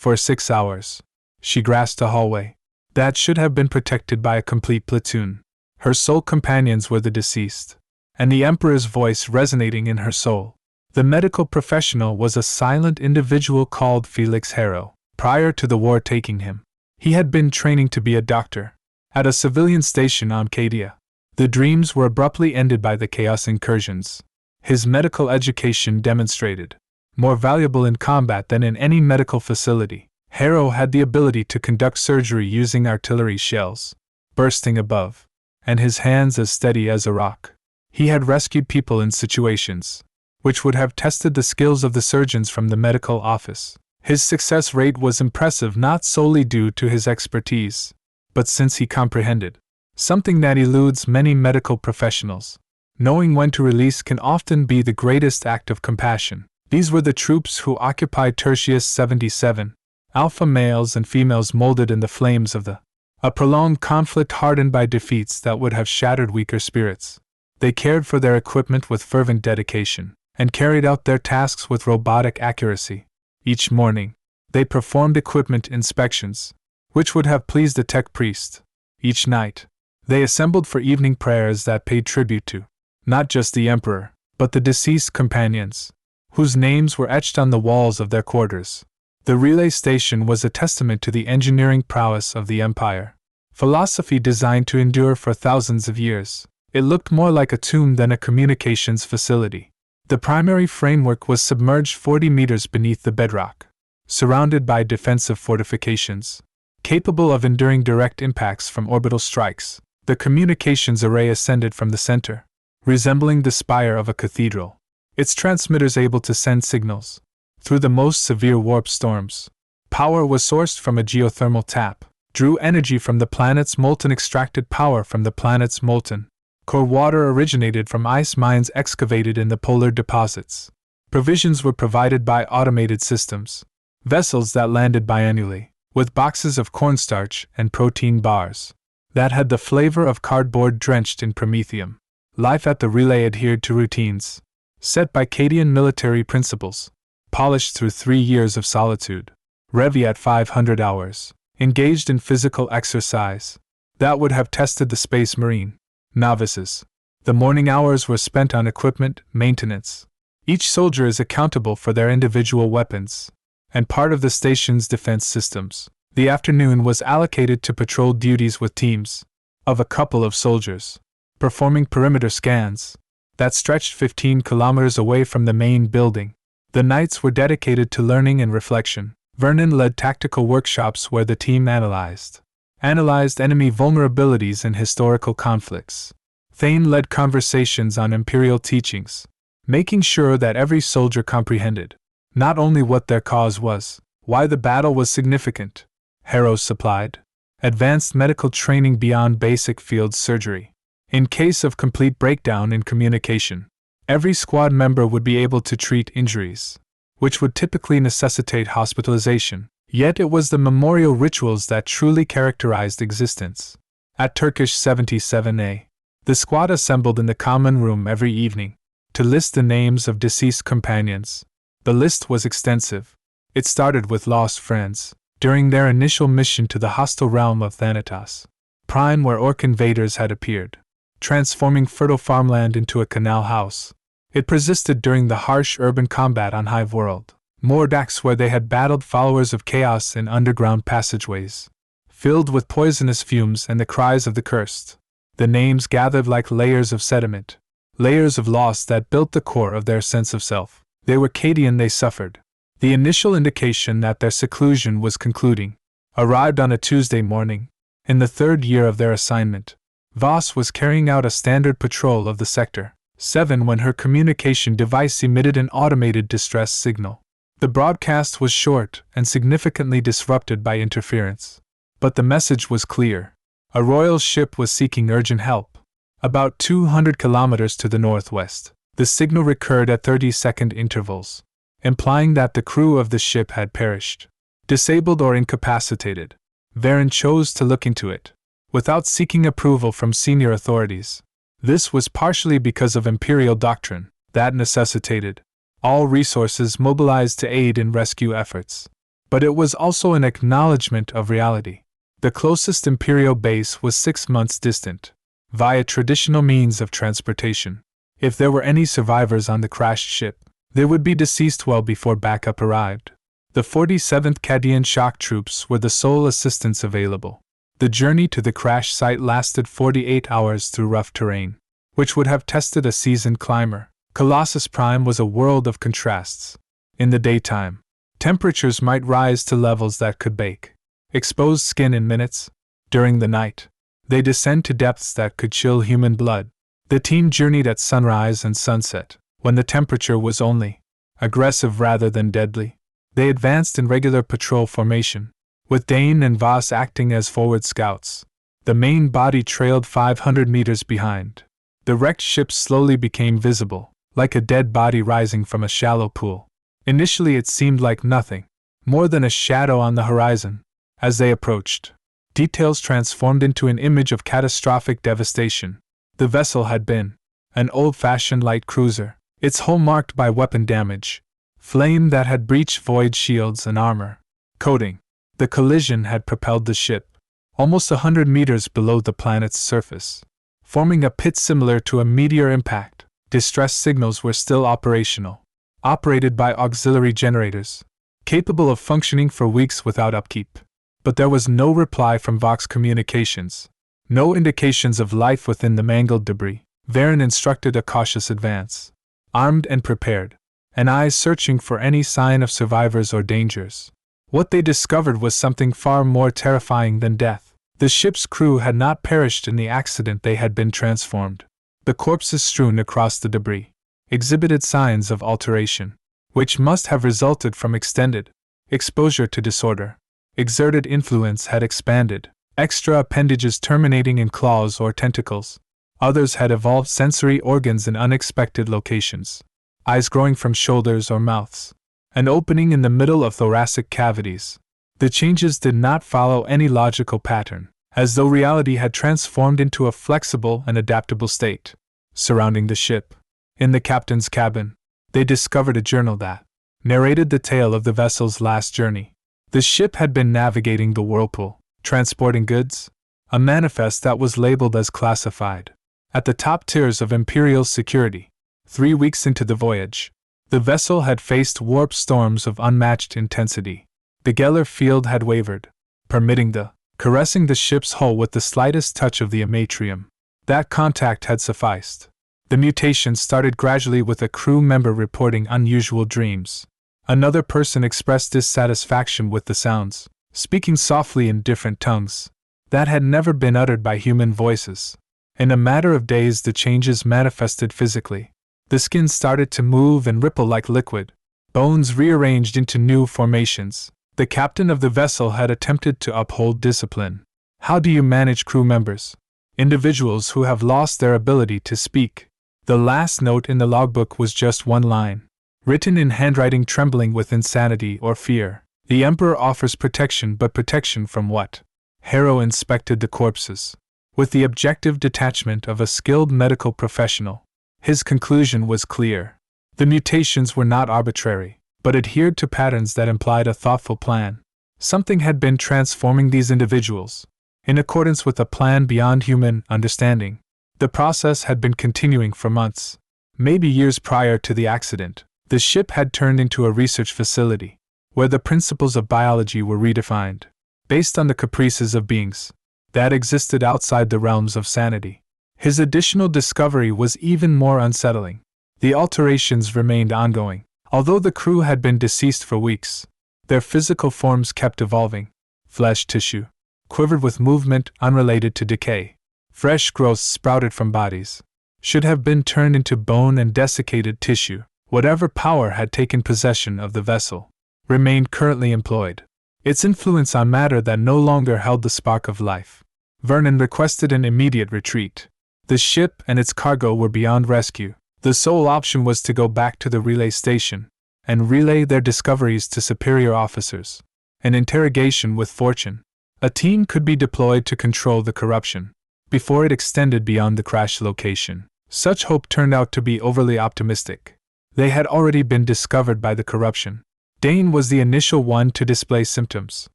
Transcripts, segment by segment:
For 6 hours, she grasped a hallway that should have been protected by a complete platoon. Her sole companions were the deceased, and the Emperor's voice resonating in her soul. The medical professional was a silent individual called Felix Harrow. Prior to the war taking him, he had been training to be a doctor at a civilian station on Cadia. The dreams were abruptly ended by the Chaos incursions. His medical education demonstrated more valuable in combat than in any medical facility. Harrow had the ability to conduct surgery using artillery shells bursting above, and his hands as steady as a rock. He had rescued people in situations which would have tested the skills of the surgeons from the medical office. His success rate was impressive not solely due to his expertise, but since he comprehended something that eludes many medical professionals. Knowing when to release can often be the greatest act of compassion. These were the troops who occupied Tertius 77, alpha males and females molded in the flames of a prolonged conflict hardened by defeats that would have shattered weaker spirits. They cared for their equipment with fervent dedication, and carried out their tasks with robotic accuracy. Each morning, they performed equipment inspections, which would have pleased a tech priest. Each night, they assembled for evening prayers that paid tribute to not just the Emperor, but the deceased companions, whose names were etched on the walls of their quarters. The relay station was a testament to the engineering prowess of the Empire. Philosophy designed to endure for thousands of years, it looked more like a tomb than a communications facility. The primary framework was submerged 40 meters beneath the bedrock, surrounded by defensive fortifications, capable of enduring direct impacts from orbital strikes. The communications array ascended from the center, resembling the spire of a cathedral, its transmitters able to send signals through the most severe warp storms. Power was sourced from a geothermal tap, drew energy from the planet's molten, extracted power from the planet's molten core. Water originated from ice mines excavated in the polar deposits. Provisions were provided by automated systems, vessels that landed biannually, with boxes of cornstarch and protein bars that had the flavor of cardboard drenched in promethium. Life at the relay adhered to routines set by Cadian military principles, polished through 3 years of solitude. Revi at 500 hours, engaged in physical exercise that would have tested the Space Marine novices. The morning hours were spent on equipment maintenance. Each soldier is accountable for their individual weapons and part of the station's defense systems. The afternoon was allocated to patrol duties with teams of a couple of soldiers, performing perimeter scans that stretched 15 kilometers away from the main building. The nights were dedicated to learning and reflection. Vernon led tactical workshops where the team analyzed enemy vulnerabilities and historical conflicts. Thane led conversations on Imperial teachings, making sure that every soldier comprehended not only what their cause was, why the battle was significant. Harrow supplied advanced medical training beyond basic field surgery. In case of complete breakdown in communication, every squad member would be able to treat injuries, which would typically necessitate hospitalization. Yet it was the memorial rituals that truly characterized existence. At Turkish 77A, the squad assembled in the common room every evening to list the names of deceased companions. The list was extensive. It started with lost friends during their initial mission to the hostile realm of Thanatos Prime, where orc invaders had appeared, transforming fertile farmland into a canal house. It persisted during the harsh urban combat on Hive World. Mordaks, where they had battled followers of chaos in underground passageways, filled with poisonous fumes and the cries of the cursed. The names gathered like layers of sediment, layers of loss that built the core of their sense of self. They were Cadian, they suffered. The initial indication that their seclusion was concluding arrived on a Tuesday morning. In the 3rd year of their assignment, Voss was carrying out a standard patrol of the Sector 7 when her communication device emitted an automated distress signal. The broadcast was short and significantly disrupted by interference, but the message was clear. A royal ship was seeking urgent help, about 200 kilometers to the northwest. The signal recurred at 30-second intervals, implying that the crew of the ship had perished, disabled or incapacitated. Varen chose to look into it, without seeking approval from senior authorities. This was partially because of Imperial doctrine that necessitated all resources mobilized to aid in rescue efforts. but it was also an acknowledgement of reality. The closest Imperial base was 6 months distant, via traditional means of transportation. If there were any survivors on the crashed ship, they would be deceased well before backup arrived. The 47th Cadian shock troops were the sole assistance available. The journey to the crash site lasted 48 hours through rough terrain, which would have tested a seasoned climber. Colossus Prime was a world of contrasts. In the daytime, temperatures might rise to levels that could bake exposed skin in minutes. During the night, they descend to depths that could chill human blood. The team journeyed at sunrise and sunset, when the temperature was only aggressive rather than deadly. They advanced in regular patrol formation, with Dane and Voss acting as forward scouts. The main body trailed 500 meters behind. The wrecked ship slowly became visible, like a dead body rising from a shallow pool. Initially it seemed like nothing more than a shadow on the horizon. As they approached, details transformed into an image of catastrophic devastation. The vessel had been an old-fashioned light cruiser, its hull marked by weapon damage, flame that had breached void shields and armor coating. The collision had propelled the ship almost 100 meters below the planet's surface, forming a pit similar to a meteor impact. Distress signals were still operational, operated by auxiliary generators, capable of functioning for weeks without upkeep. But there was no reply from Vox communications, no indications of life within the mangled debris. Varen instructed a cautious advance, armed and prepared, and eyes searching for any sign of survivors or dangers. What they discovered was something far more terrifying than death. The ship's crew had not perished in the accident, they had been transformed. The corpses strewn across the debris exhibited signs of alteration, which must have resulted from extended exposure to disorder. Exerted influence had expanded, extra appendages terminating in claws or tentacles. Others had evolved sensory organs in unexpected locations, eyes growing from shoulders or mouths, an opening in the middle of thoracic cavities. The changes did not follow any logical pattern, as though reality had transformed into a flexible and adaptable state. Surrounding the ship, in the captain's cabin, they discovered a journal that narrated the tale of the vessel's last journey. The ship had been navigating the whirlpool, transporting goods, a manifest that was labeled as classified. At the top tiers of Imperial security, 3 weeks into the voyage, the vessel had faced warp storms of unmatched intensity. The Geller field had wavered, permitting caressing the ship's hull with the slightest touch of the manufactorum. That contact had sufficed. The mutation started gradually, with a crew member reporting unusual dreams. Another person expressed dissatisfaction with the sounds, speaking softly in different tongues that had never been uttered by human voices. In a matter of days the changes manifested physically. The skin started to move and ripple like liquid, bones rearranged into new formations. The captain of the vessel had attempted to uphold discipline. How do you manage crew members? Individuals who have lost their ability to speak. The last note in the logbook was just one line, written in handwriting trembling with insanity or fear. The Emperor offers protection, but protection from what? Harrow inspected the corpses with the objective detachment of a skilled medical professional. His conclusion was clear. The mutations were not arbitrary, but adhered to patterns that implied a thoughtful plan. Something had been transforming these individuals, in accordance with a plan beyond human understanding. The process had been continuing for months, maybe years prior to the accident. The ship had turned into a research facility, where the principles of biology were redefined, based on the caprices of beings that existed outside the realms of sanity. His additional discovery was even more unsettling. The alterations remained ongoing. Although the crew had been deceased for weeks, their physical forms kept evolving. Flesh tissue quivered with movement unrelated to decay. Fresh growths sprouted from bodies, should have been turned into bone and desiccated tissue. Whatever power had taken possession of the vessel remained currently employed, its influence on matter that no longer held the spark of life. Vernon requested an immediate retreat. The ship and its cargo were beyond rescue. The sole option was to go back to the relay station and relay their discoveries to superior officers. An interrogation with fortune. A team could be deployed to control the corruption before it extended beyond the crash location. Such hope turned out to be overly optimistic. They had already been discovered by the corruption. Dane was the initial one to display symptoms.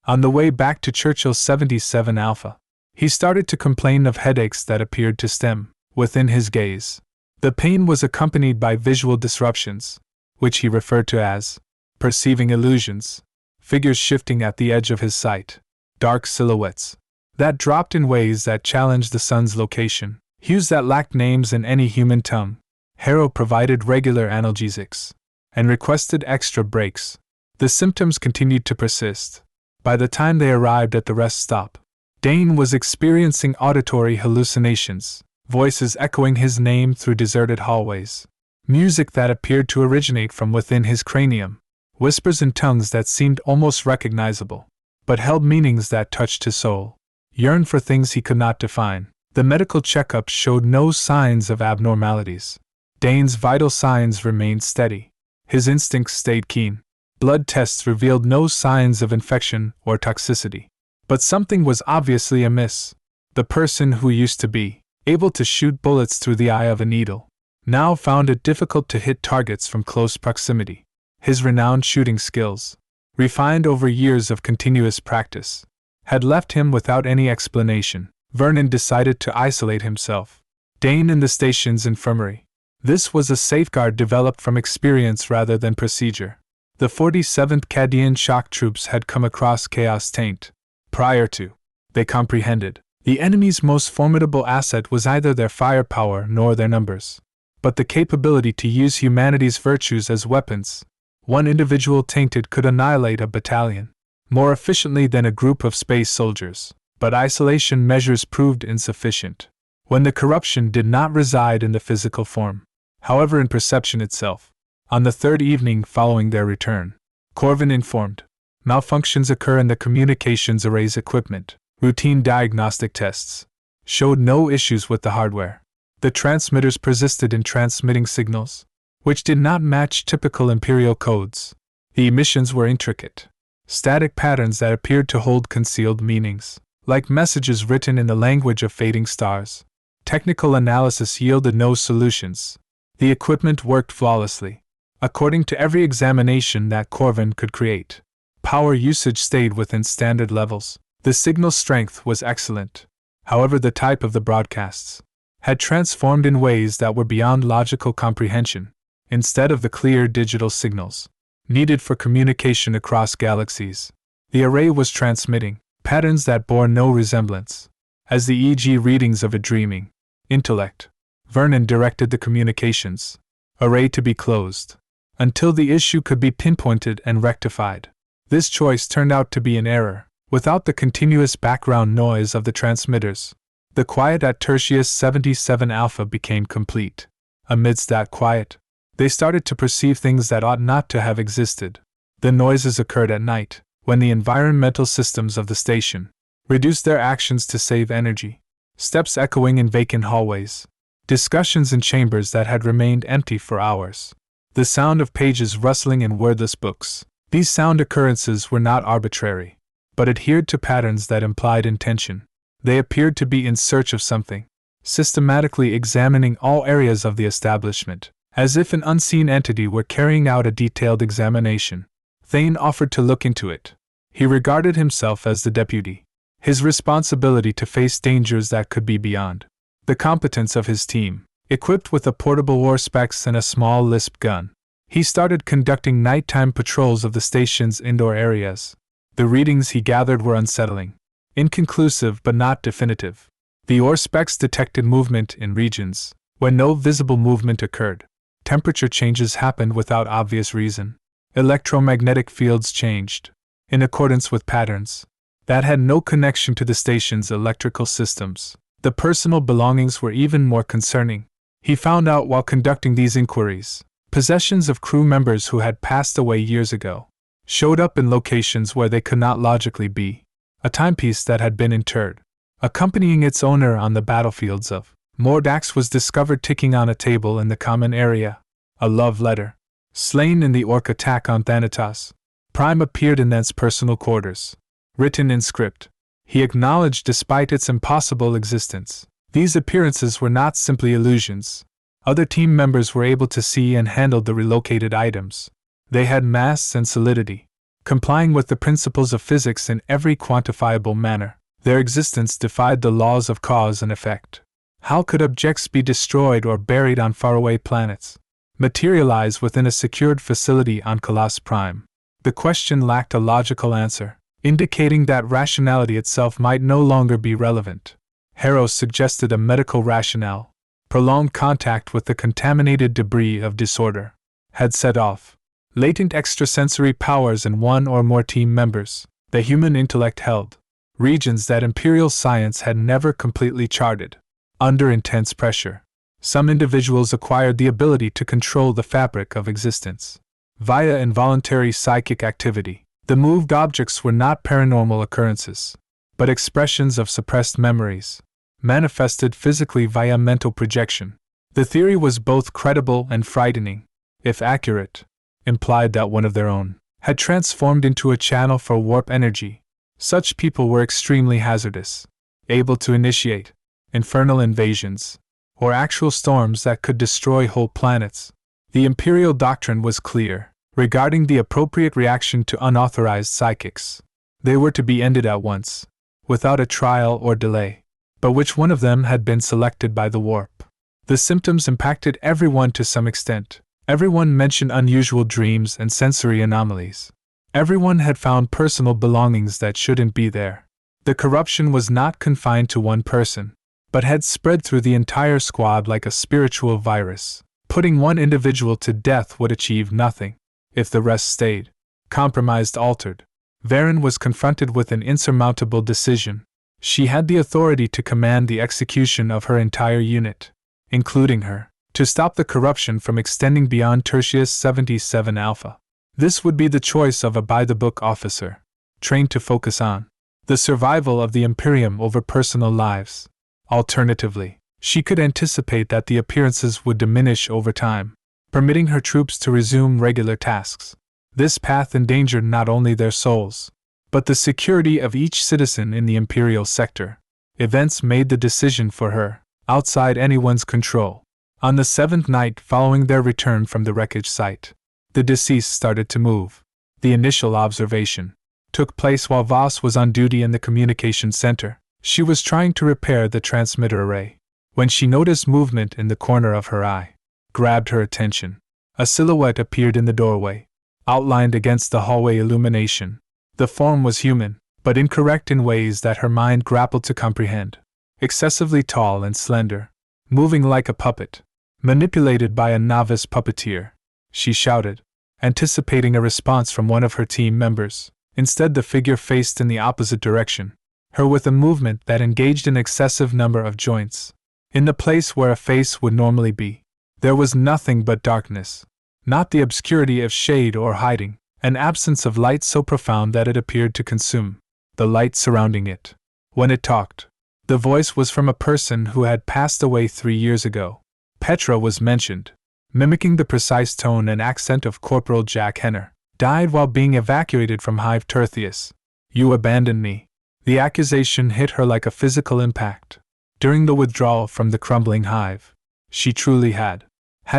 On the way back to Churchill's 77 Alpha, he started to complain of headaches that appeared to stem within his gaze. The pain was accompanied by visual disruptions, which he referred to as perceiving illusions, figures shifting at the edge of his sight, dark silhouettes that dropped in ways that challenged the sun's location, hues that lacked names in any human tongue. Harrow provided regular analgesics and requested extra breaks. The symptoms continued to persist. By the time they arrived at the rest stop, Dane was experiencing auditory hallucinations, voices echoing his name through deserted hallways, music that appeared to originate from within his cranium, whispers in tongues that seemed almost recognizable, but held meanings that touched his soul, yearned for things he could not define. The medical checkup showed no signs of abnormalities. Dane's vital signs remained steady. His instincts stayed keen. Blood tests revealed no signs of infection or toxicity. But something was obviously amiss. The person who used to be able to shoot bullets through the eye of a needle now found it difficult to hit targets from close proximity. His renowned shooting skills, refined over years of continuous practice, had left him without any explanation. Vernon decided to isolate himself. Dane in the station's infirmary. This was a safeguard developed from experience rather than procedure. The 47th Cadian shock troops had come across Chaos Taint. Prior to, they comprehended, the enemy's most formidable asset was neither their firepower nor their numbers, but the capability to use humanity's virtues as weapons. One individual tainted could annihilate a battalion more efficiently than a group of space soldiers, but isolation measures proved insufficient when the corruption did not reside in the physical form, however in perception itself. On the third evening following their return, Corvin informed, malfunctions occur in the communications array's equipment. Routine diagnostic tests showed no issues with the hardware. The transmitters persisted in transmitting signals, which did not match typical Imperial codes. The emissions were intricate, static patterns that appeared to hold concealed meanings, like messages written in the language of fading stars. Technical analysis yielded no solutions. The equipment worked flawlessly, according to every examination that Corvin could create. Power usage stayed within standard levels. The signal strength was excellent. However, the type of the broadcasts had transformed in ways that were beyond logical comprehension. Instead of the clear digital signals needed for communication across galaxies, the array was transmitting patterns that bore no resemblance. As the EG readings of a dreaming intellect, Vernon directed the communications array to be closed until the issue could be pinpointed and rectified. This choice turned out to be an error. Without the continuous background noise of the transmitters, the quiet at Tertius 77 Alpha became complete. Amidst that quiet, they started to perceive things that ought not to have existed. The noises occurred at night, when the environmental systems of the station reduced their actions to save energy. Steps echoing in vacant hallways, discussions in chambers that had remained empty for hours, the sound of pages rustling in wordless books. These sound occurrences were not arbitrary, but adhered to patterns that implied intention. They appeared to be in search of something, systematically examining all areas of the establishment, as if an unseen entity were carrying out a detailed examination. Thane offered to look into it. He regarded himself as the deputy, his responsibility to face dangers that could be beyond the competence of his team. Equipped with a portable war specs and a small lisped gun, he started conducting nighttime patrols of the station's indoor areas. The readings he gathered were unsettling, inconclusive but not definitive. The Auspex detected movement in regions where no visible movement occurred. Temperature changes happened without obvious reason. Electromagnetic fields changed, in accordance with patterns that had no connection to the station's electrical systems. The personal belongings were even more concerning. He found out while conducting these inquiries, possessions of crew members who had passed away years ago showed up in locations where they could not logically be. A timepiece that had been interred, accompanying its owner on the battlefields of Mordax, was discovered ticking on a table in the common area. A love letter, slain in the orc attack on Thanatos Prime, appeared in Thent's personal quarters. Written in script, he acknowledged despite its impossible existence. These appearances were not simply illusions. Other team members were able to see and handle the relocated items. They had mass and solidity, complying with the principles of physics in every quantifiable manner. Their existence defied the laws of cause and effect. How could objects be destroyed or buried on faraway planets, materialize within a secured facility on Colossus Prime? The question lacked a logical answer, indicating that rationality itself might no longer be relevant. Heros suggested a medical rationale. Prolonged contact with the contaminated debris of disorder had set off latent extrasensory powers in one or more team members. The human intellect held regions that Imperial science had never completely charted. Under intense pressure, some individuals acquired the ability to control the fabric of existence via involuntary psychic activity. The moved objects were not paranormal occurrences, but expressions of suppressed memories, manifested physically via mental projection. The theory was both credible and frightening. If accurate, implied that one of their own had transformed into a channel for warp energy. Such people were extremely hazardous, able to initiate infernal invasions, or actual storms that could destroy whole planets. The Imperial doctrine was clear regarding the appropriate reaction to unauthorized psychics. They were to be ended at once, without a trial or delay. But which one of them had been selected by the warp? The symptoms impacted everyone to some extent. Everyone mentioned unusual dreams and sensory anomalies. Everyone had found personal belongings that shouldn't be there. The corruption was not confined to one person, but had spread through the entire squad like a spiritual virus. Putting one individual to death would achieve nothing. If the rest stayed compromised, altered, Varen was confronted with an insurmountable decision. She had the authority to command the execution of her entire unit, including her, to stop the corruption from extending beyond Tertius 77 Alpha. This would be the choice of a by-the-book officer, trained to focus on the survival of the Imperium over personal lives. Alternatively, she could anticipate that the appearances would diminish over time, permitting her troops to resume regular tasks. This path endangered not only their souls, but the security of each citizen in the Imperial sector. Events made the decision for her, outside anyone's control. On the 7th night following their return from the wreckage site, the deceased started to move. The initial observation took place while Voss was on duty in the communication center. She was trying to repair the transmitter array, when she noticed movement in the corner of her eye. Grabbed her attention. A silhouette appeared in the doorway, outlined against the hallway illumination. The form was human, but incorrect in ways that her mind grappled to comprehend. Excessively tall and slender, moving like a puppet, manipulated by a novice puppeteer. She shouted, anticipating a response from one of her team members. Instead, the figure faced in the opposite direction, her with a movement that engaged an excessive number of joints. In the place where a face would normally be, there was nothing but darkness. Not the obscurity of shade or hiding, an absence of light so profound that it appeared to consume the light surrounding it. When it talked, the voice was from a person who had passed away 3 years ago. Petra was mentioned, mimicking the precise tone and accent of Corporal Jack Henner. Died while being evacuated from Hive Tertius. You abandoned me. The accusation hit her like a physical impact. During the withdrawal from the crumbling Hive, she truly had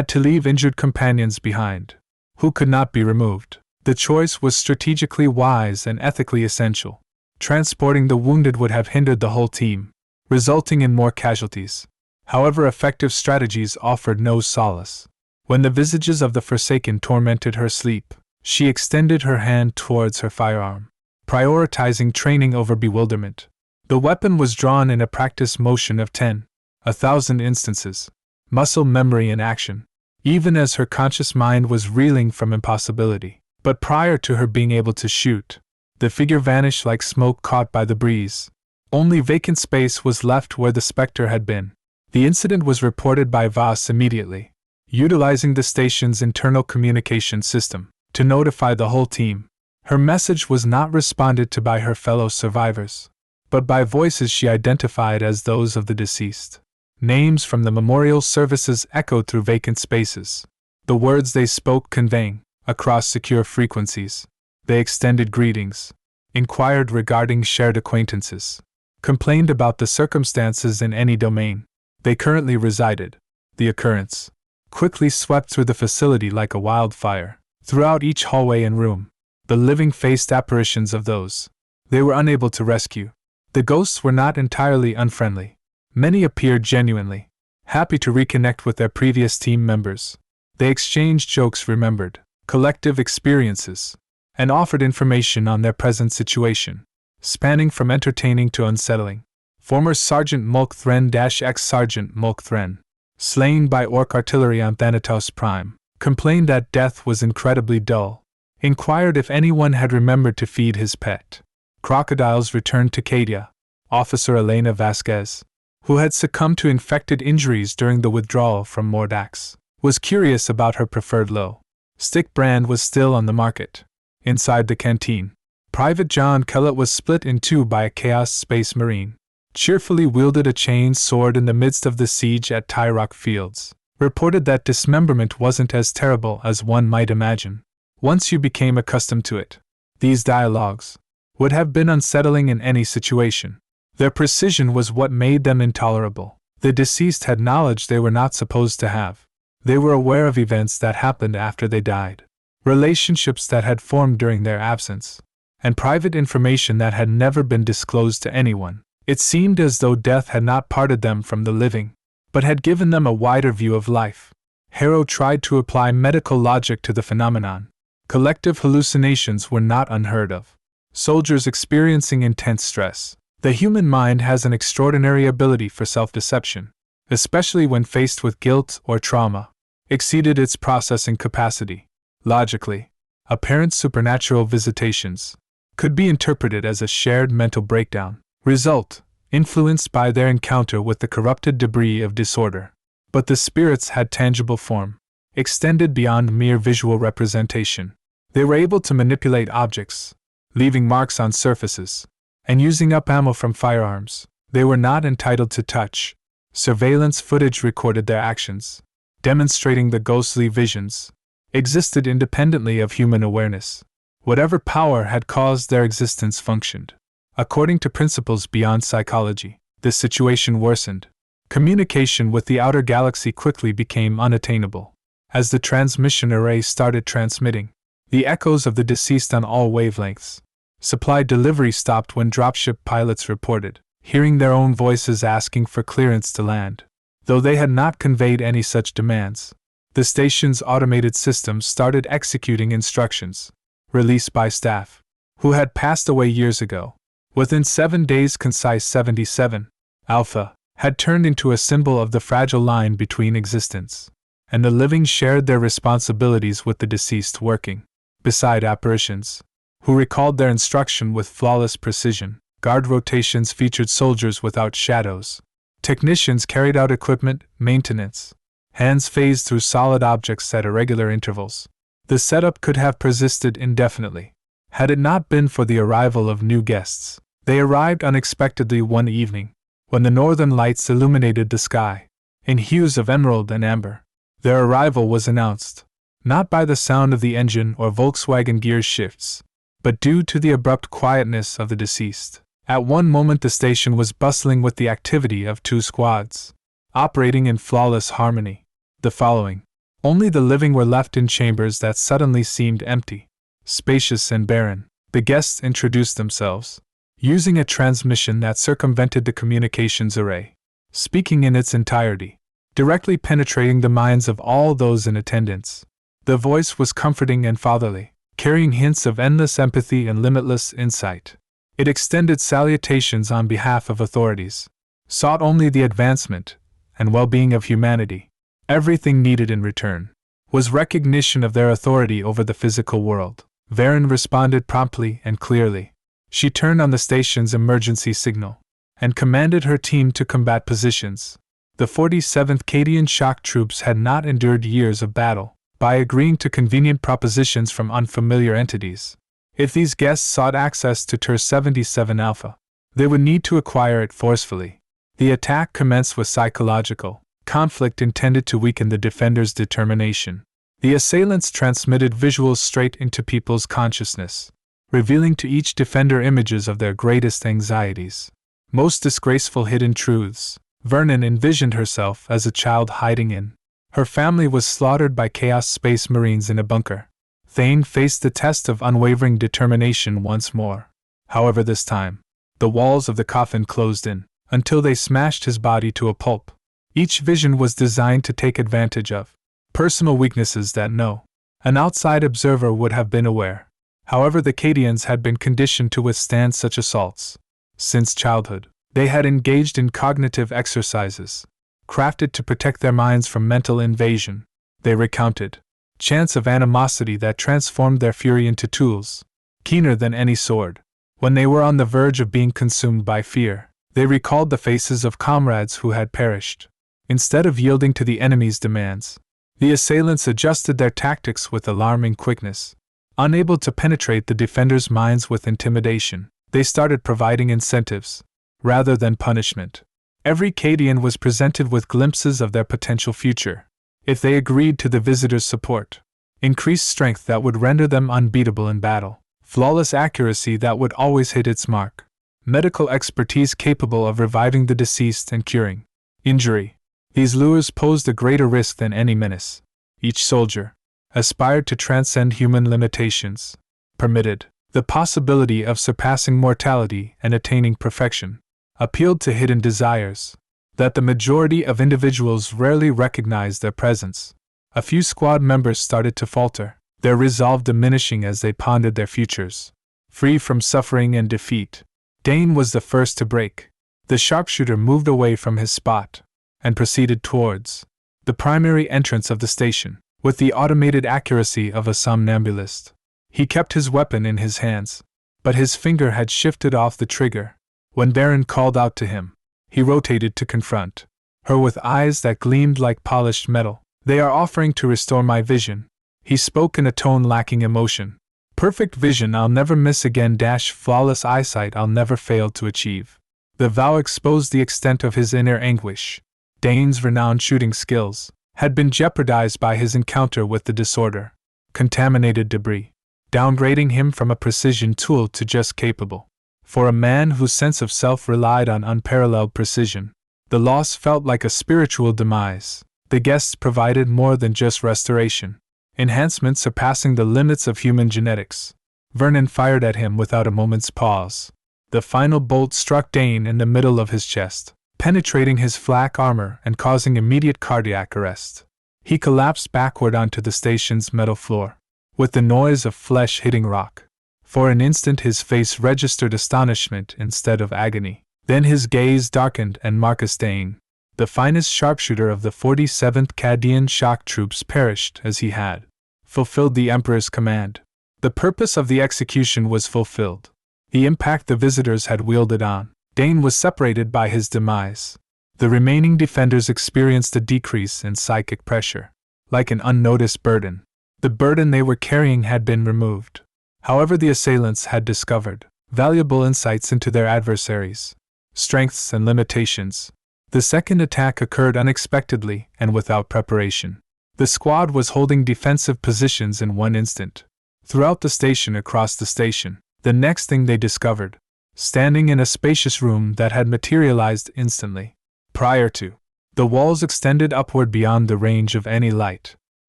to leave injured companions behind, who could not be removed. The choice was strategically wise and ethically essential. Transporting the wounded would have hindered the whole team, resulting in more casualties. However, effective strategies offered no solace. When the visages of the Forsaken tormented her sleep, she extended her hand towards her firearm, prioritizing training over bewilderment. The weapon was drawn in a practice motion of 10,000 instances, muscle memory in action, even as her conscious mind was reeling from impossibility. But prior to her being able to shoot, the figure vanished like smoke caught by the breeze. Only vacant space was left where the specter had been. The incident was reported by Voss immediately, utilizing the station's internal communication system to notify the whole team. Her message was not responded to by her fellow survivors, but by voices she identified as those of the deceased. Names from the memorial services echoed through vacant spaces, the words they spoke conveying, across secure frequencies. They extended greetings, inquired regarding shared acquaintances, complained about the circumstances in any domain they currently resided. The occurrence quickly swept through the facility like a wildfire, Throughout each hallway and room, the living faced apparitions of those they were unable to rescue. The ghosts were not entirely unfriendly. Many appeared genuinely happy to reconnect with their previous team members. They exchanged jokes, remembered collective experiences, and offered information on their present situation, spanning from entertaining to unsettling. Former Sergeant Mulkthren - ex-Sergeant Mulkthren, slain by Orc artillery on Thanatos Prime, complained that death was incredibly dull, inquired if anyone had remembered to feed his pet. Crocodiles returned to Cadia. Officer Elena Vasquez, who had succumbed to infected injuries during the withdrawal from Mordax, was curious about her preferred low-stick brand was still on the market. Inside the canteen, Private John Kellett was split in two by a Chaos Space Marine, cheerfully wielded a chain sword in the midst of the siege at Tyrock Fields, reported that dismemberment wasn't as terrible as one might imagine. Once you became accustomed to it, these dialogues would have been unsettling in any situation. Their precision was what made them intolerable. The deceased had knowledge they were not supposed to have. They were aware of events that happened after they died, relationships that had formed during their absence, and private information that had never been disclosed to anyone. It seemed as though death had not parted them from the living, but had given them a wider view of life. Harrow tried to apply medical logic to the phenomenon. Collective hallucinations were not unheard of. Soldiers experiencing intense stress. The human mind has an extraordinary ability for self-deception, especially when faced with guilt or trauma, exceeded its processing capacity. Logically, apparent supernatural visitations could be interpreted as a shared mental breakdown, result, influenced by their encounter with the corrupted debris of disorder. But the spirits had tangible form, extended beyond mere visual representation. They were able to manipulate objects, leaving marks on surfaces, and using up ammo from firearms they were not entitled to touch. Surveillance footage recorded their actions, demonstrating the ghostly visions existed independently of human awareness. Whatever power had caused their existence functioned according to principles beyond psychology. This situation worsened. Communication with the outer galaxy quickly became unattainable. As the transmission array started transmitting the echoes of the deceased on all wavelengths, supply delivery stopped when dropship pilots reported hearing their own voices asking for clearance to land. Though they had not conveyed any such demands, the station's automated systems started executing instructions released by staff who had passed away years ago. Within 7 days, Concise 77 Alpha had turned into a symbol of the fragile line between existence and the living, shared their responsibilities with the deceased, working beside apparitions who recalled their instruction with flawless precision. Guard rotations featured soldiers without shadows. Technicians carried out equipment maintenance. Hands phased through solid objects at irregular intervals. The setup could have persisted indefinitely had it not been for the arrival of new guests. They arrived unexpectedly one evening, when the northern lights illuminated the sky in hues of emerald and amber. Their arrival was announced, not by the sound of the engine or Volkswagen gear shifts, but due to the abrupt quietness of the deceased. At one moment the station was bustling with the activity of 2 squads, operating in flawless harmony. The following, only the living were left in chambers that suddenly seemed empty, spacious and barren. The guests introduced themselves, using a transmission that circumvented the communications array, speaking in its entirety, directly penetrating the minds of all those in attendance. The voice was comforting and fatherly, carrying hints of endless empathy and limitless insight. It extended salutations on behalf of authorities, sought only the advancement and well-being of humanity. Everything needed in return was recognition of their authority over the physical world. Varen responded promptly and clearly. She turned on the station's emergency signal and commanded her team to combat positions. The 47th Cadian shock troops had not endured years of battle. By agreeing to convenient propositions from unfamiliar entities, if these guests sought access to TER 77 Alpha, they would need to acquire it forcefully. The attack commenced with psychological conflict intended to weaken the defenders' determination. The assailants transmitted visuals straight into people's consciousness, revealing to each defender images of their greatest anxieties, most disgraceful hidden truths. Vernon envisioned herself as a child hiding in. Her family was slaughtered by Chaos Space Marines in a bunker. Thane faced the test of unwavering determination once more. However, this time, the walls of the coffin closed in, until they smashed his body to a pulp. Each vision was designed to take advantage of personal weaknesses that an outside observer would have been aware. However, the Cadians had been conditioned to withstand such assaults. Since childhood, they had engaged in cognitive exercises, crafted to protect their minds from mental invasion. They recounted chants of animosity that transformed their fury into tools, keener than any sword. When they were on the verge of being consumed by fear, they recalled the faces of comrades who had perished. Instead of yielding to the enemy's demands, the assailants adjusted their tactics with alarming quickness. Unable to penetrate the defenders' minds with intimidation, they started providing incentives, rather than punishment. Every Cadian was presented with glimpses of their potential future. If they agreed to the visitors' support, increased strength that would render them unbeatable in battle, flawless accuracy that would always hit its mark, medical expertise capable of reviving the deceased and curing injury, these lures posed a greater risk than any menace. Each soldier aspired to transcend human limitations, permitted the possibility of surpassing mortality and attaining perfection, appealed to hidden desires that the majority of individuals rarely recognized their presence. A few squad members started to falter, their resolve diminishing as they pondered their futures. Free from suffering and defeat, Dane was the first to break. The sharpshooter moved away from his spot and proceeded towards the primary entrance of the station, with the automated accuracy of a somnambulist. He kept his weapon in his hands, but his finger had shifted off the trigger. When Baron called out to him, he rotated to confront her with eyes that gleamed like polished metal. "They are offering to restore my vision," he spoke in a tone lacking emotion. "Perfect vision I'll never miss again - flawless eyesight I'll never fail to achieve." The vow exposed the extent of his inner anguish. Dane's renowned shooting skills had been jeopardized by his encounter with the disorder. Contaminated debris, downgrading him from a precision tool to just capable. For a man whose sense of self relied on unparalleled precision, the loss felt like a spiritual demise. The guests provided more than just restoration, enhancement surpassing the limits of human genetics. Vernon fired at him without a moment's pause. The final bolt struck Dane in the middle of his chest, penetrating his flak armor and causing immediate cardiac arrest. He collapsed backward onto the station's metal floor, with the noise of flesh hitting rock. For an instant his face registered astonishment instead of agony. Then his gaze darkened and Marcus Dane, the finest sharpshooter of the 47th Cadian shock troops, perished as he had fulfilled the Emperor's command. The purpose of the execution was fulfilled. The impact the visitors had wielded on Dane was separated by his demise. The remaining defenders experienced a decrease in psychic pressure. Like an unnoticed burden, the burden they were carrying had been removed. However, the assailants had discovered valuable insights into their adversaries' strengths and limitations. The second attack occurred unexpectedly and without preparation. The squad was holding defensive positions in one instant, throughout the station, across the station. The next thing they discovered, standing in a spacious room that had materialized instantly. Prior to, the walls extended upward beyond the range of any light,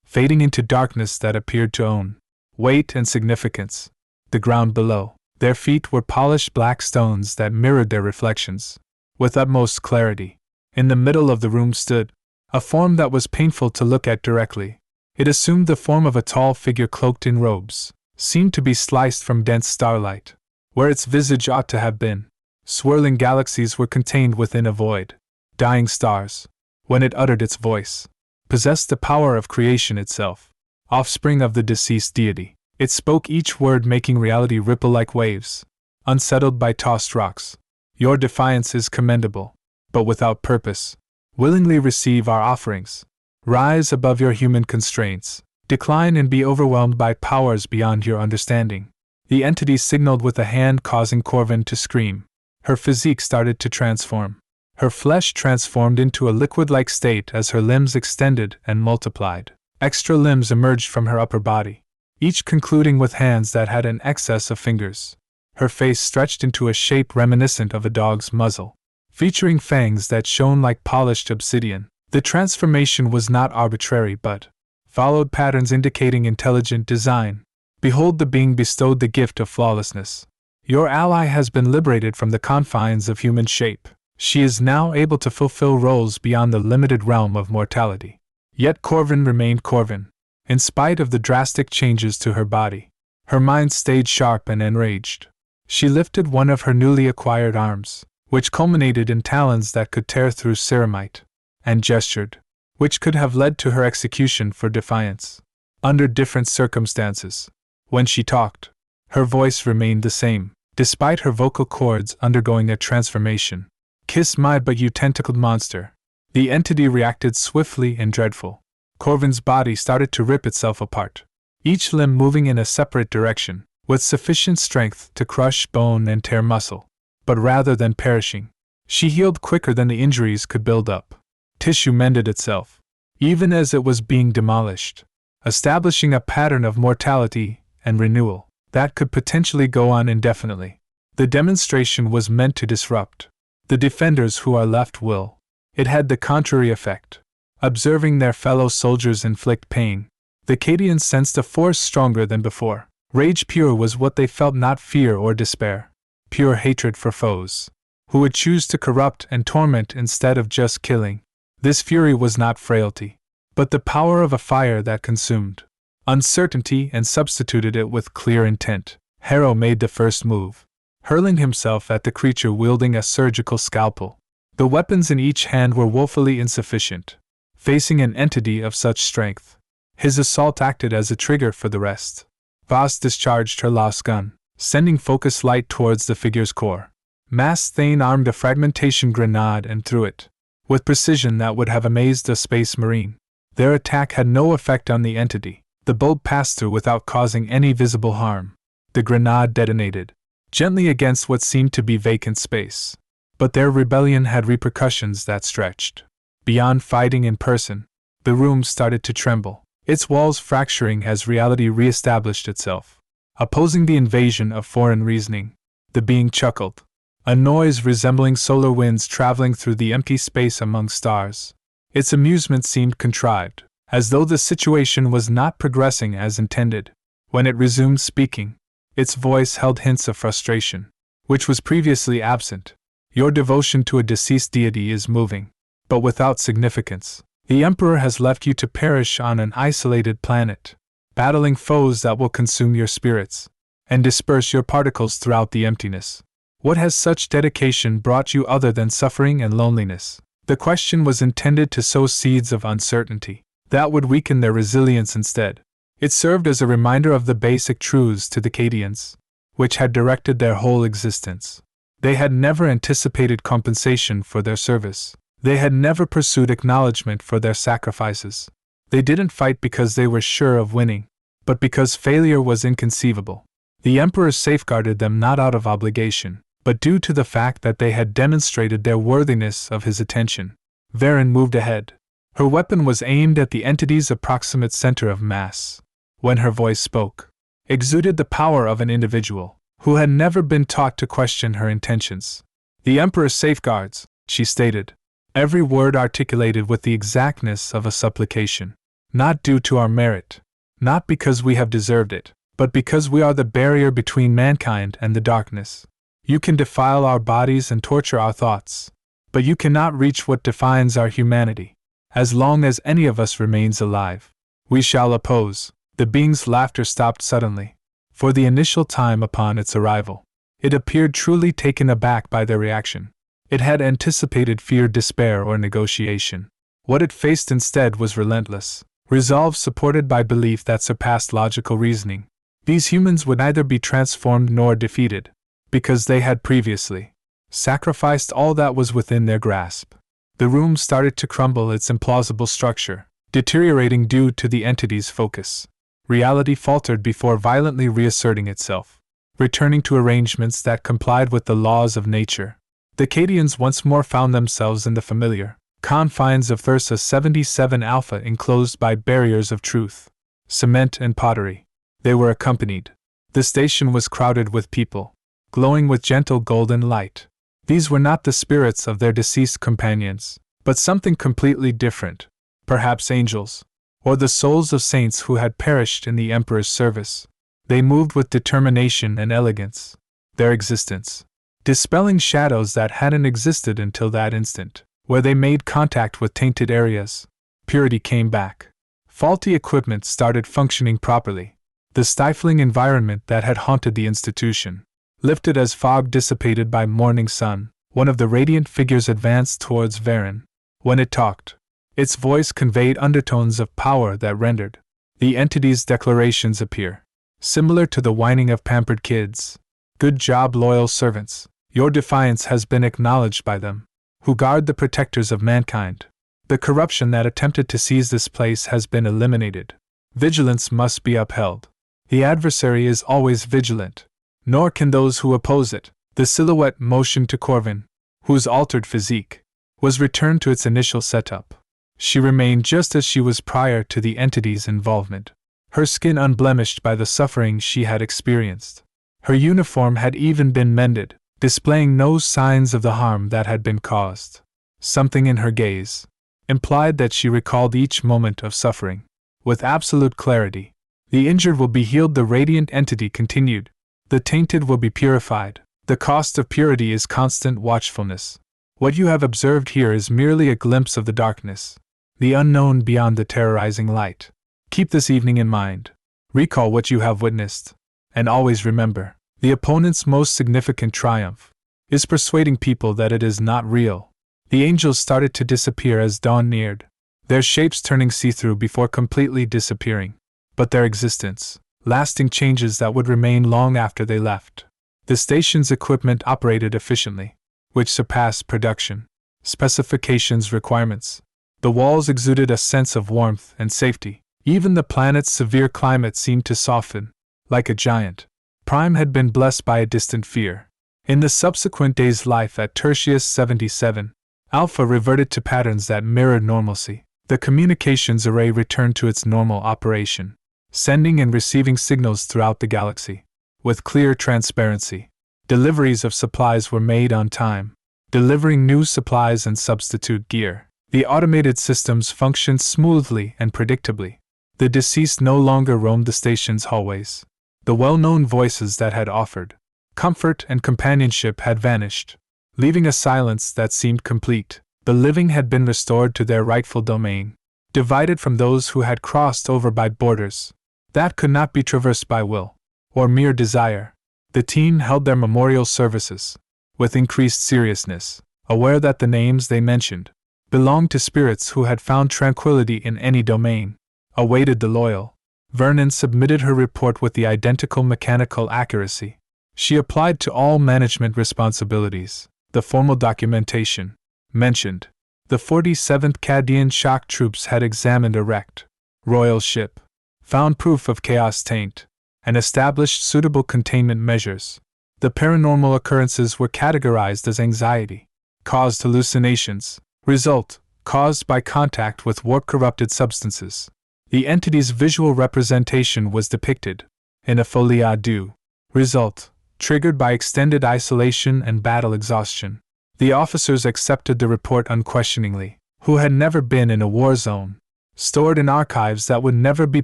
fading into darkness that appeared to own weight and significance. The ground below their feet were polished black stones that mirrored their reflections with utmost clarity. In the middle of the room stood a form that was painful to look at directly. It assumed the form of a tall figure cloaked in robes, seemed to be sliced from dense starlight. Where its visage ought to have been, swirling galaxies were contained within a void. Dying stars, when it uttered its voice, possessed the power of creation itself, offspring of the deceased deity. It spoke each word, making reality ripple like waves, unsettled by tossed rocks. "Your defiance is commendable, but without purpose. Willingly receive our offerings. Rise above your human constraints. Decline and be overwhelmed by powers beyond your understanding." The entity signaled with a hand, causing Corvin to scream. Her physique started to transform. Her flesh transformed into a liquid-like state as her limbs extended and multiplied. Extra limbs emerged from her upper body, each concluding with hands that had an excess of fingers. Her face stretched into a shape reminiscent of a dog's muzzle, featuring fangs that shone like polished obsidian. The transformation was not arbitrary but followed patterns indicating intelligent design. Behold, the being bestowed the gift of flawlessness. Your ally has been liberated from the confines of human shape. She is now able to fulfill roles beyond the limited realm of mortality. Yet Corvin remained Corvin. In spite of the drastic changes to her body, her mind stayed sharp and enraged. She lifted one of her newly acquired arms, which culminated in talons that could tear through ceramite, and gestured, which could have led to her execution for defiance. Under different circumstances, when she talked, her voice remained the same, despite her vocal cords undergoing a transformation. Kiss my but you tentacled monster. The entity reacted swiftly and dreadful. Corvin's body started to rip itself apart, each limb moving in a separate direction, with sufficient strength to crush bone and tear muscle. But rather than perishing, she healed quicker than the injuries could build up. Tissue mended itself, even as it was being demolished, establishing a pattern of mortality and renewal that could potentially go on indefinitely. The demonstration was meant to disrupt the defenders who are left will. It had the contrary effect. Observing their fellow soldiers inflict pain, the Cadians sensed a force stronger than before. Rage pure was what they felt, not fear or despair. Pure hatred for foes, who would choose to corrupt and torment instead of just killing. This fury was not frailty, but the power of a fire that consumed uncertainty and substituted it with clear intent. Harrow made the first move, hurling himself at the creature wielding a surgical scalpel. The weapons in each hand were woefully insufficient. Facing an entity of such strength, his assault acted as a trigger for the rest. Voss discharged her lost gun, sending focus light towards the figure's core. Mass Thane armed a fragmentation grenade and threw it, with precision that would have amazed a space marine. Their attack had no effect on the entity. The bolt passed through without causing any visible harm. The grenade detonated, gently against what seemed to be vacant space. But their rebellion had repercussions that stretched beyond fighting in person. The room started to tremble, its walls fracturing as reality re-established itself, opposing the invasion of foreign reasoning. The being chuckled, a noise resembling solar winds traveling through the empty space among stars. Its amusement seemed contrived, as though the situation was not progressing as intended. When it resumed speaking, its voice held hints of frustration, which was previously absent. Your devotion to a deceased deity is moving, but without significance. The Emperor has left you to perish on an isolated planet, battling foes that will consume your spirits and disperse your particles throughout the emptiness. What has such dedication brought you other than suffering and loneliness? The question was intended to sow seeds of uncertainty that would weaken their resilience instead. It served as a reminder of the basic truths to the Cadians, which had directed their whole existence. They had never anticipated compensation for their service. They had never pursued acknowledgement for their sacrifices. They didn't fight because they were sure of winning, but because failure was inconceivable. The Emperor safeguarded them not out of obligation, but due to the fact that they had demonstrated their worthiness of his attention. Varen moved ahead. Her weapon was aimed at the entity's approximate center of mass. When her voice spoke, exuded the power of an individual who had never been taught to question her intentions. The Emperor safeguards, she stated, every word articulated with the exactness of a supplication. Not due to our merit, not because we have deserved it, but because we are the barrier between mankind and the darkness. You can defile our bodies and torture our thoughts, but you cannot reach what defines our humanity. As long as any of us remains alive, we shall oppose. The being's laughter stopped suddenly. For the initial time upon its arrival, it appeared truly taken aback by their reaction. It had anticipated fear, despair, or negotiation. What it faced instead was relentless resolve supported by belief that surpassed logical reasoning. These humans would neither be transformed nor defeated, because they had previously sacrificed all that was within their grasp. The room started to crumble, its implausible structure deteriorating due to the entity's focus. Reality faltered before violently reasserting itself, returning to arrangements that complied with the laws of nature. The Cadians once more found themselves in the familiar confines of Thursa 77 Alpha, enclosed by barriers of truth, cement and pottery. They were accompanied. The station was crowded with people, glowing with gentle golden light. These were not the spirits of their deceased companions, but something completely different, perhaps angels, or the souls of saints who had perished in the Emperor's service. They moved with determination and elegance. Their existence, dispelling shadows that hadn't existed until that instant, where they made contact with tainted areas. Purity came back. Faulty equipment started functioning properly. The stifling environment that had haunted the institution lifted as fog dissipated by morning sun. One of the radiant figures advanced towards Varen. When it talked, its voice conveyed undertones of power that rendered the entity's declarations appear similar to the whining of pampered kids. Good job, loyal servants. Your defiance has been acknowledged by them, who guard the protectors of mankind. The corruption that attempted to seize this place has been eliminated. Vigilance must be upheld. The adversary is always vigilant, nor can those who oppose it. The silhouette motioned to Corvin, whose altered physique was returned to its initial setup. She remained just as she was prior to the entity's involvement, her skin unblemished by the suffering she had experienced. Her uniform had even been mended, displaying no signs of the harm that had been caused. Something in her gaze implied that she recalled each moment of suffering. With absolute clarity, the injured will be healed, the radiant entity continued. The tainted will be purified. The cost of purity is constant watchfulness. What you have observed here is merely a glimpse of the darkness, the unknown beyond the terrorizing light. Keep this evening in mind. Recall what you have witnessed. And always remember, the opponent's most significant triumph is persuading people that it is not real. The angels started to disappear as dawn neared, their shapes turning see-through before completely disappearing. But their existence, lasting changes that would remain long after they left. The station's equipment operated efficiently, which surpassed production specifications requirements. The walls exuded a sense of warmth and safety. Even the planet's severe climate seemed to soften. Like a giant, Prime had been blessed by a distant fear. In the subsequent day's life at Tertius 77, Alpha reverted to patterns that mirrored normalcy. The communications array returned to its normal operation, sending and receiving signals throughout the galaxy. With clear transparency, deliveries of supplies were made on time, delivering new supplies and substitute gear. The automated systems functioned smoothly and predictably. The deceased no longer roamed the station's hallways. The well-known voices that had offered comfort and companionship had vanished, leaving a silence that seemed complete. The living had been restored to their rightful domain, divided from those who had crossed over by borders that could not be traversed by will or mere desire. The team held their memorial services with increased seriousness, aware that the names they mentioned belonged to spirits who had found tranquility in any domain. Awaited the loyal. Vernon submitted her report with the identical mechanical accuracy she applied to all management responsibilities. The formal documentation mentioned the 47th Cadian shock troops had examined a wrecked royal ship, found proof of chaos taint, and established suitable containment measures. The paranormal occurrences were categorized as anxiety caused hallucinations, result caused by contact with warp-corrupted substances. The entity's visual representation was depicted in a folie à result, triggered by extended isolation and battle exhaustion. The officers accepted the report unquestioningly, who had never been in a war zone, stored in archives that would never be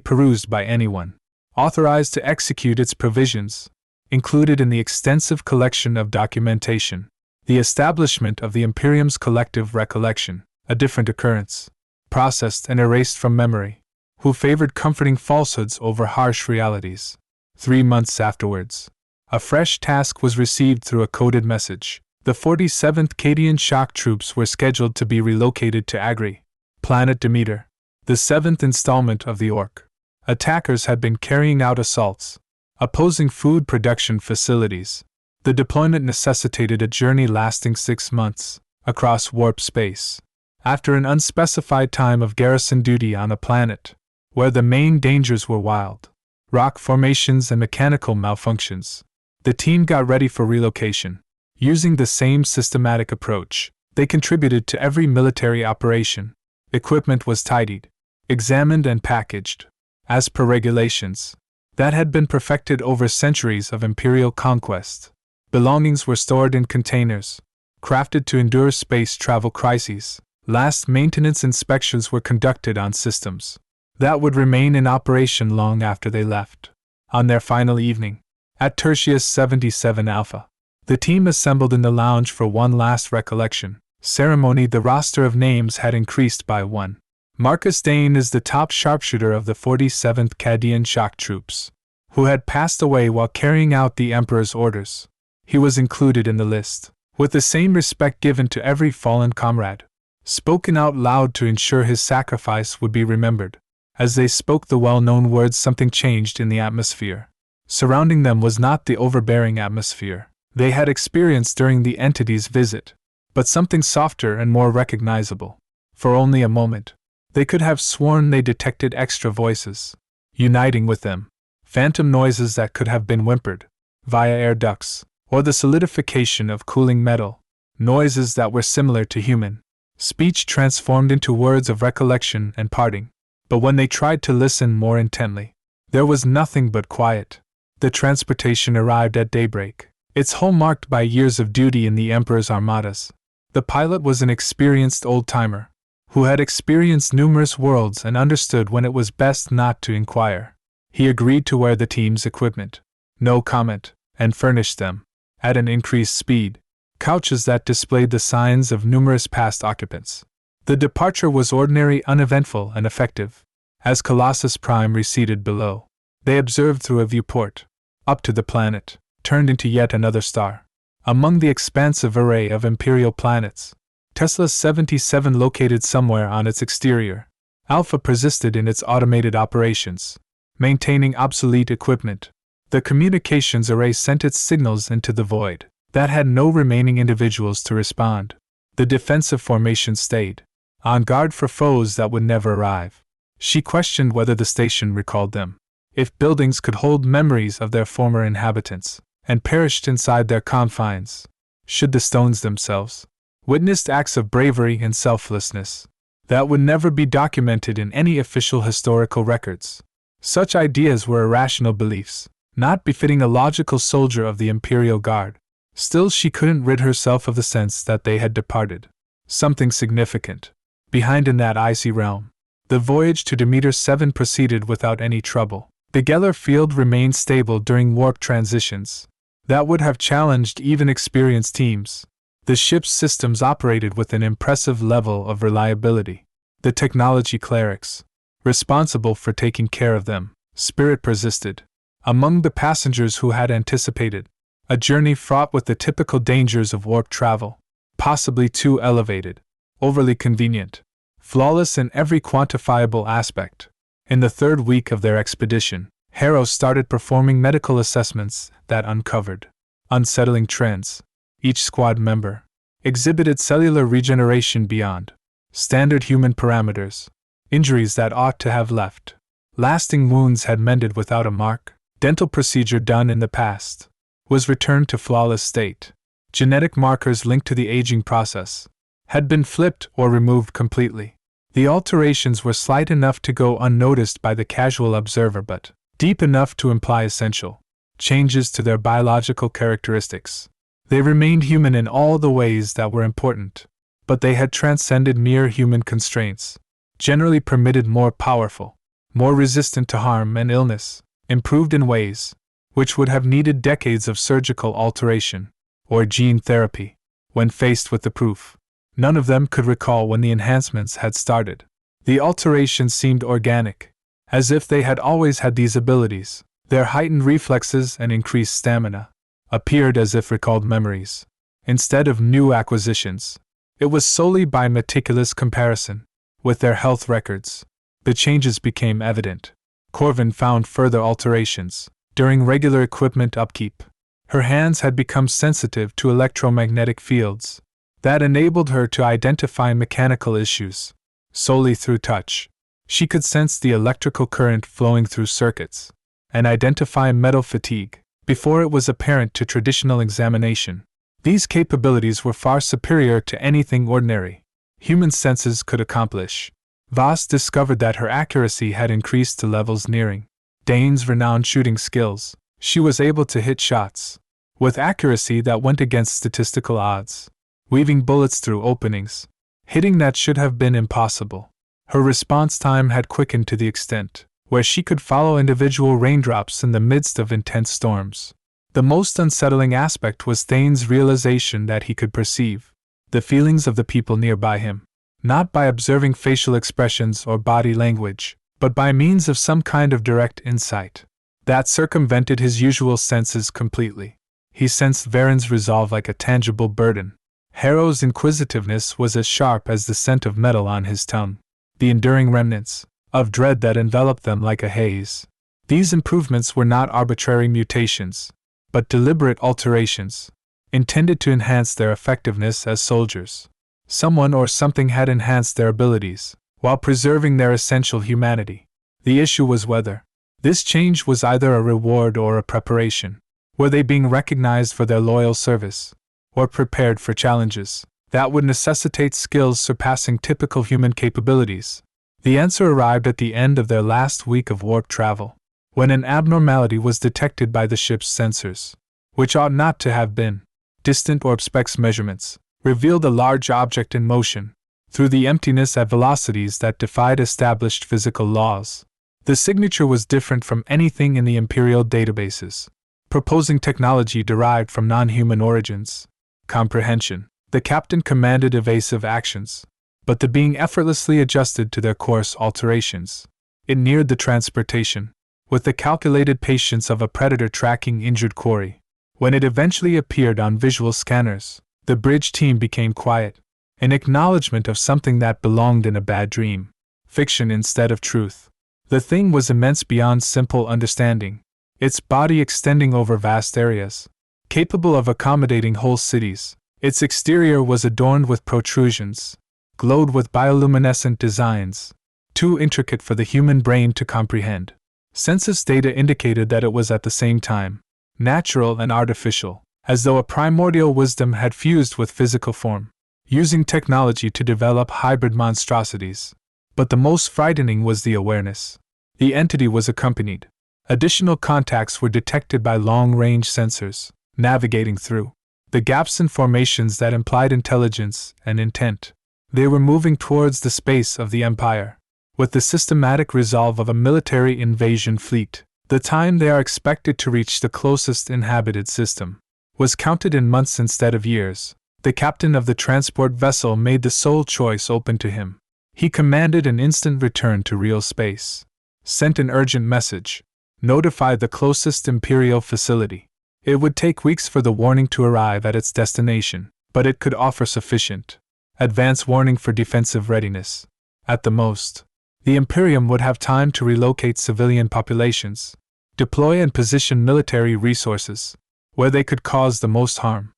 perused by anyone, authorized to execute its provisions, included in the extensive collection of documentation, the establishment of the Imperium's collective recollection, a different occurrence, processed and erased from memory, who favored comforting falsehoods over harsh realities. 3 months afterwards, a fresh task was received through a coded message. The 47th Cadian shock troops were scheduled to be relocated to Agri, planet Demeter, the 7th installment of the Orc. Attackers had been carrying out assaults, opposing food production facilities. The deployment necessitated a journey lasting 6 months, across warp space. After an unspecified time of garrison duty on a planet, where the main dangers were wild rock formations and mechanical malfunctions, the team got ready for relocation. Using the same systematic approach, they contributed to every military operation. Equipment was tidied, examined and packaged, as per regulations that had been perfected over centuries of imperial conquest. Belongings were stored in containers, crafted to endure space travel crises. Last maintenance inspections were conducted on systems that would remain in operation long after they left. On their final evening, at Tertius 77 Alpha, the team assembled in the lounge for one last recollection ceremony. The roster of names had increased by one. Marcus Dane is the top sharpshooter of the 47th Cadian shock troops, who had passed away while carrying out the Emperor's orders. He was included in the list, with the same respect given to every fallen comrade, spoken out loud to ensure his sacrifice would be remembered. As they spoke the well-known words, something changed in the atmosphere. Surrounding them was not the overbearing atmosphere they had experienced during the entity's visit, but something softer and more recognizable. For only a moment, they could have sworn they detected extra voices, uniting with them, phantom noises that could have been whimpered via air ducts, or the solidification of cooling metal, noises that were similar to human speech transformed into words of recollection and parting. But when they tried to listen more intently, there was nothing but quiet. The transportation arrived at daybreak, its hull marked by years of duty in the Emperor's armadas. The pilot was an experienced old-timer, who had experienced numerous worlds and understood when it was best not to inquire. He agreed to wear the team's equipment, no comment, and furnished them, at an increased speed, couches that displayed the signs of numerous past occupants. The departure was ordinary, uneventful, and effective. As Colossus Prime receded below, they observed through a viewport, up to the planet, turned into yet another star. Among the expansive array of imperial planets, Tesla 77 located somewhere on its exterior. Alpha persisted in its automated operations, maintaining obsolete equipment. The communications array sent its signals into the void that had no remaining individuals to respond. The defensive formation stayed, on guard for foes that would never arrive. She questioned whether the station recalled them. If buildings could hold memories of their former inhabitants, and perished inside their confines, should the stones themselves witnessed acts of bravery and selflessness that would never be documented in any official historical records? Such ideas were irrational beliefs, not befitting a logical soldier of the Imperial Guard. Still, she couldn't rid herself of the sense that they had departed. Something significant behind in that icy realm. The voyage to Demeter 7 proceeded without any trouble. The Geller field remained stable during warp transitions that would have challenged even experienced teams. The ship's systems operated with an impressive level of reliability. The technology clerics, responsible for taking care of them, spirit persisted. Among the passengers who had anticipated a journey fraught with the typical dangers of warp travel, possibly too elevated, overly convenient, flawless in every quantifiable aspect. In the third week of their expedition, Harrow started performing medical assessments that uncovered unsettling trends. Each squad member exhibited cellular regeneration beyond standard human parameters. Injuries that ought to have left lasting wounds had mended without a mark. Dental procedure done in the past was returned to flawless state. Genetic markers linked to the aging process had been flipped or removed completely. The alterations were slight enough to go unnoticed by the casual observer, but deep enough to imply essential changes to their biological characteristics. They remained human in all the ways that were important, but they had transcended mere human constraints, generally permitted more powerful, more resistant to harm and illness, improved in ways which would have needed decades of surgical alteration or gene therapy. When faced with the proof, none of them could recall when the enhancements had started. The alterations seemed organic, as if they had always had these abilities. Their heightened reflexes and increased stamina appeared as if recalled memories, instead of new acquisitions. It was solely by meticulous comparison with their health records. The changes became evident. Corvin found further alterations during regular equipment upkeep. Her hands had become sensitive to electromagnetic fields that enabled her to identify mechanical issues solely through touch. She could sense the electrical current flowing through circuits and identify metal fatigue before it was apparent to traditional examination. These capabilities were far superior to anything ordinary human senses could accomplish. Voss discovered that her accuracy had increased to levels nearing Dane's renowned shooting skills. She was able to hit shots with accuracy that went against statistical odds, weaving bullets through openings, hitting that should have been impossible. Her response time had quickened to the extent where she could follow individual raindrops in the midst of intense storms. The most unsettling aspect was Thane's realization that he could perceive the feelings of the people nearby him, not by observing facial expressions or body language, but by means of some kind of direct insight that circumvented his usual senses completely. He sensed Varen's resolve like a tangible burden. Harrow's inquisitiveness was as sharp as the scent of metal on his tongue, the enduring remnants of dread that enveloped them like a haze. These improvements were not arbitrary mutations, but deliberate alterations, intended to enhance their effectiveness as soldiers. Someone or something had enhanced their abilities, while preserving their essential humanity. The issue was whether this change was either a reward or a preparation. Were they being recognized for their loyal service, or prepared for challenges that would necessitate skills surpassing typical human capabilities? The answer arrived at the end of their last week of warp travel, when an abnormality was detected by the ship's sensors, which ought not to have been. Distant orb specs measurements revealed a large object in motion through the emptiness at velocities that defied established physical laws. The signature was different from anything in the Imperial databases, proposing technology derived from non-human origins. Comprehension. The captain commanded evasive actions, but the being effortlessly adjusted to their course alterations. It neared the transportation, with the calculated patience of a predator tracking injured quarry. When it eventually appeared on visual scanners, the bridge team became quiet, an acknowledgement of something that belonged in a bad dream, fiction instead of truth. The thing was immense beyond simple understanding, its body extending over vast areas, capable of accommodating whole cities. Its exterior was adorned with protrusions, glowed with bioluminescent designs, too intricate for the human brain to comprehend. Census data indicated that it was at the same time natural and artificial, as though a primordial wisdom had fused with physical form, using technology to develop hybrid monstrosities. But the most frightening was the awareness. The entity was accompanied. Additional contacts were detected by long-range sensors, navigating through the gaps in formations that implied intelligence and intent. They were moving towards the space of the Empire, with the systematic resolve of a military invasion fleet. The time they are expected to reach the closest inhabited system was counted in months instead of years. The captain of the transport vessel made the sole choice open to him. He commanded an instant return to real space, sent an urgent message, notified the closest Imperial facility. It would take weeks for the warning to arrive at its destination, but it could offer sufficient advance warning for defensive readiness. At the most, the Imperium would have time to relocate civilian populations, deploy and position military resources where they could cause the most harm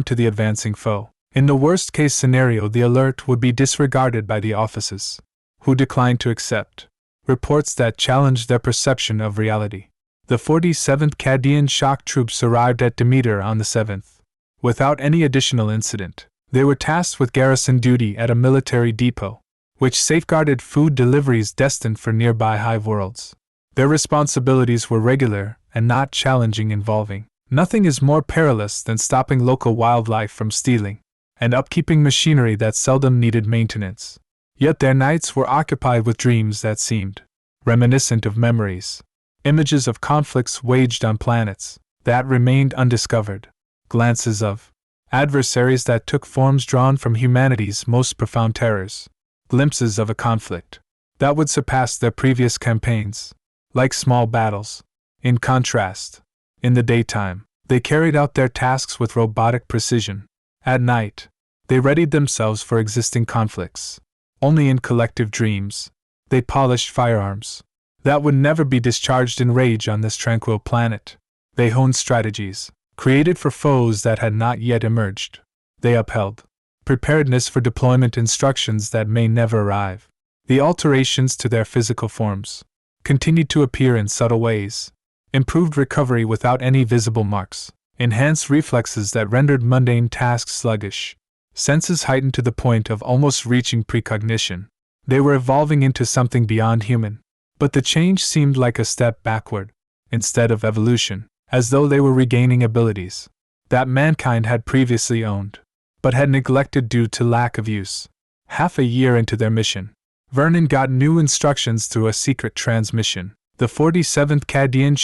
to the advancing foe. In the worst-case scenario, the alert would be disregarded by the officers, who declined to accept reports that challenged their perception of reality. The 47th Cadian shock troops arrived at Demeter on the 7th. Without any additional incident, they were tasked with garrison duty at a military depot, which safeguarded food deliveries destined for nearby Hive worlds. Their responsibilities were regular and not challenging, involving nothing is more perilous than stopping local wildlife from stealing and upkeeping machinery that seldom needed maintenance. Yet their nights were occupied with dreams that seemed reminiscent of memories, images of conflicts waged on planets that remained undiscovered, glances of adversaries that took forms drawn from humanity's most profound terrors, glimpses of a conflict that would surpass their previous campaigns, like small battles. In contrast, in the daytime, they carried out their tasks with robotic precision. At night, they readied themselves for existing conflicts. Only in collective dreams, they polished firearms that would never be discharged in rage on this tranquil planet. They honed strategies created for foes that had not yet emerged. They upheld preparedness for deployment instructions that may never arrive. The alterations to their physical forms continued to appear in subtle ways, improved recovery without any visible marks, enhanced reflexes that rendered mundane tasks sluggish, senses heightened to the point of almost reaching precognition. They were evolving into something beyond human, but the change seemed like a step backward, instead of evolution, as though they were regaining abilities that mankind had previously owned, but had neglected due to lack of use. Half a year into their mission, Vernon got new instructions through a secret transmission. The 47th Cadian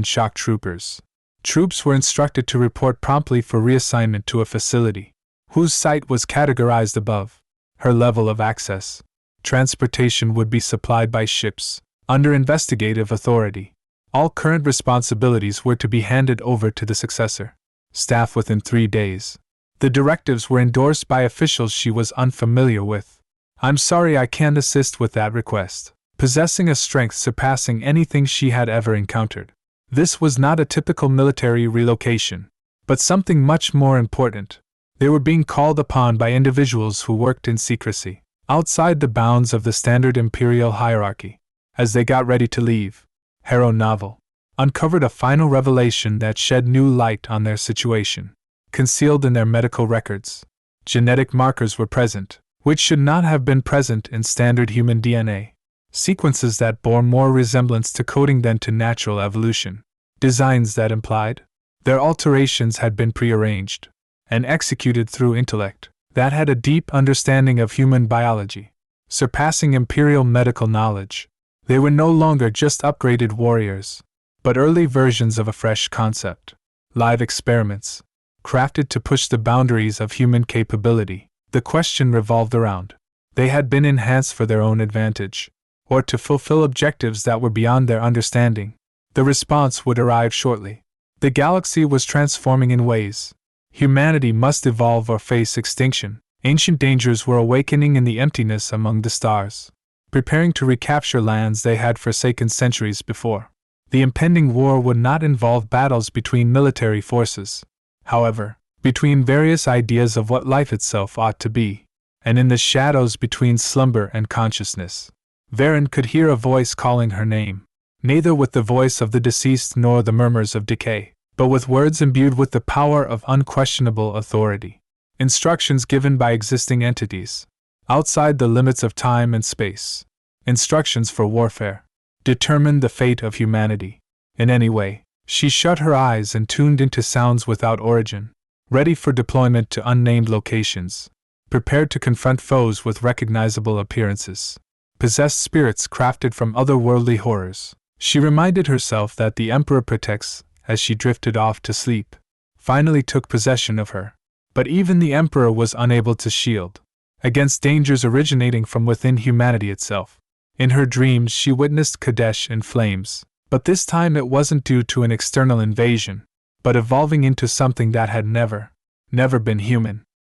Shock Troopers. Troops were instructed to report promptly for reassignment to a facility, whose site was categorized above. Her level of access. Transportation would be supplied by ships, under investigative authority. All current responsibilities were to be handed over to the successor. Staff within 3 days. The directives were endorsed by officials she was unfamiliar with. I'm sorry I can't assist with that request. Possessing a strength surpassing anything she had ever encountered. This was not a typical military relocation, but something much more important. They were being called upon by individuals who worked in secrecy, outside the bounds of the standard imperial hierarchy. As they got ready to leave, Harrow Novel uncovered a final revelation that shed new light on their situation. Concealed in their medical records, genetic markers were present, which should not have been present in standard human DNA. Sequences that bore more resemblance to coding than to natural evolution. Designs that implied their alterations had been prearranged and executed through intellect that had a deep understanding of human biology, surpassing imperial medical knowledge. They were no longer just upgraded warriors, but early versions of a fresh concept. Live experiments, crafted to push the boundaries of human capability. The question revolved around: they had been enhanced for their own advantage, or to fulfill objectives that were beyond their understanding? The response would arrive shortly. The galaxy was transforming in ways. Humanity must evolve or face extinction. Ancient dangers were awakening in the emptiness among the stars, preparing to recapture lands they had forsaken centuries before. The impending war would not involve battles between military forces, however, between various ideas of what life itself ought to be, and in the shadows between slumber and consciousness. Varen could hear a voice calling her name, neither with the voice of the deceased nor the murmurs of decay, but with words imbued with the power of unquestionable authority. Instructions given by existing entities, outside the limits of time and space. Instructions for warfare. Determined the fate of humanity. In any way, she shut her eyes and tuned into sounds without origin, ready for deployment to unnamed locations, prepared to confront foes with recognizable appearances. Possessed spirits crafted from otherworldly horrors. She reminded herself that the Emperor protects, as she drifted off to sleep, finally took possession of her. But even the Emperor was unable to shield against dangers originating from within humanity itself. In her dreams she witnessed Kadesh in flames, but this time it wasn't due to an external invasion, but evolving into something that had never been human.